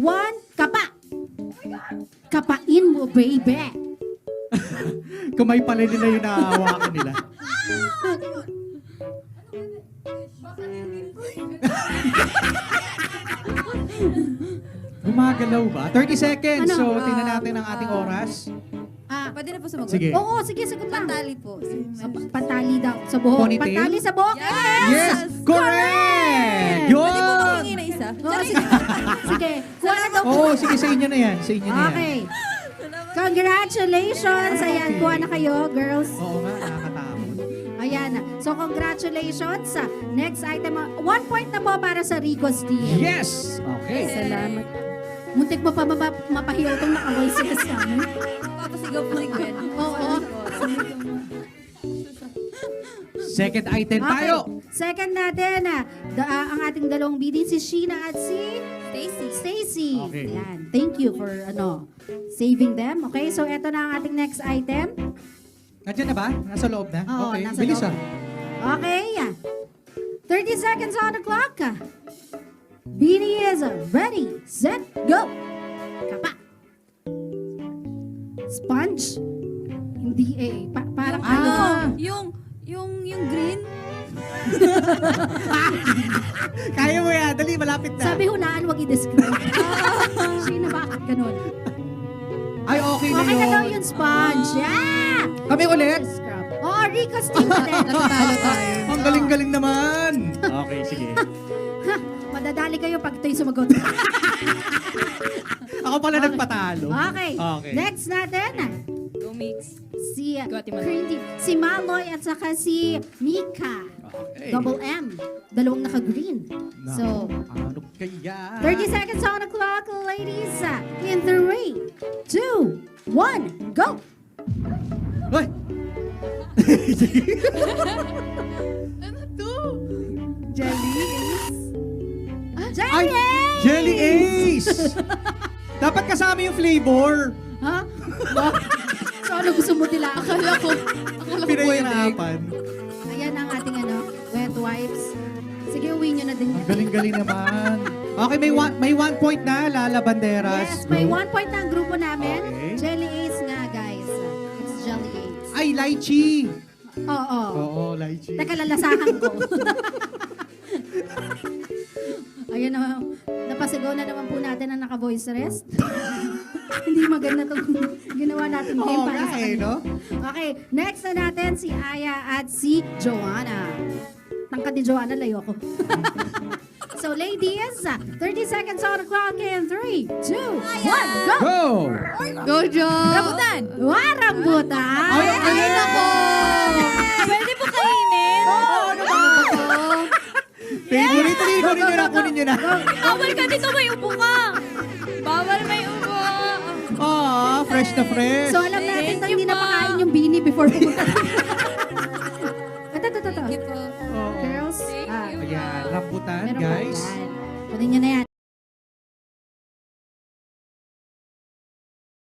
1, kapa! Kapain mo, baby! Kamay pala nila yung naahawakan nila. Gumagalaw ba? 30 seconds. Ano? So, tingnan natin ang ating oras. Pwede na po sumagot? Sige. Oo, sige, sagot lang. Pantali po. Pantali daw sa buhok. Ponytail? Pantali sa buhok. Yes! Correct! Pwede po Yun! mahingi na isa? Oo, sige. Sige. Kuha na daw. Oo, sige, sa inyo na yan. Sa inyo na yan. Okay. Congratulations! Ayan, kuha na kayo, girls. Oo nga, nakakatakot. Ayan. So, congratulations. Next item, 1 point na po para sa Rico's team. Yes! Okay. Salamat. Muntik mo pa mapahiyaw itong naka-voices namin. Papasigaw po si Gwen. Oo. Second item tayo. Second natin, ang ating dalawang bidin, si Sheena at si Stacy. Stacy. Okay. Yan. Thank you for saving them. Okay, so eto na ang ating next item. Nandiyan na ba? Nasa loob na? Oo, Okay, nasa bilis loob. Okay. 30 seconds on the clock. Beanie is ready, set, go. Kapa. Sponge. Hindi parang ano. Yung green. Kaya mo yan. Dali, malapit na. Sabi hulaan, wag i-describe. Sino bakit ganun? Ay, okay na Okay yun. na daw yung sponge. Yeah! Kami ulit. Scrub. Oh, Rico's team ulit. Talo tayo. Ang galing-galing naman. Okay, sige. Ha, madadali kayo pag ito'y sumagot. Ako pala nagpatalo. Okay. Okay. Next natin, Go mix. si Guatemala. Green Team. Si Maloy at saka si Mika. Okay. Double M. Dalawang naka-green. So, Ano kaya? 30 seconds on the clock, ladies. In 3, 2, 1, go! Uy! Ano to? Jelly Ay! Ace! Jelly Ace! Dapat kasama yung flavor. Ha? So, ano gusto mo nila? Akala ko Pinahirapan. Ayan ang ating wet wipes. Sige, uwi nyo na din. Ang galing-galing naman. Okay, may one point na, Lala Banderas. Yes, may Go. 1 point na ang grupo namin. Okay. Jelly Ace nga, guys. It's Jelly Ace. Ay, lychee. Oo. Oo, lychee. Teka, lalasahan ko. Ayan na, napasigaw na naman po natin ang naka-voice rest. Hindi maganda itong ginawa natin game Oo para nga sa eh, kanila. no? Okay, next na natin si Aya at si Joanna. Tangkad ni Joanna, layo ako. So ladies, 30 seconds on the clock in 3, 2, 1, go! Go! Go, Jo! Rambutan! Rambutan! Ay, nako! Pwede po kainin? ano ba? Favorite, kunin nyo na, kunin nyo na. Bawal ka dito, may upo ka! Bawal may upo! Ah, fresh na fresh. So alam natin Thank na you hindi na po. pakain yung beanie before pumunta. Ito. Thank you po. Oo. Girls, Thank you. Ayan, rambutan, meron pa guys. yan. Kunin nyo na yan.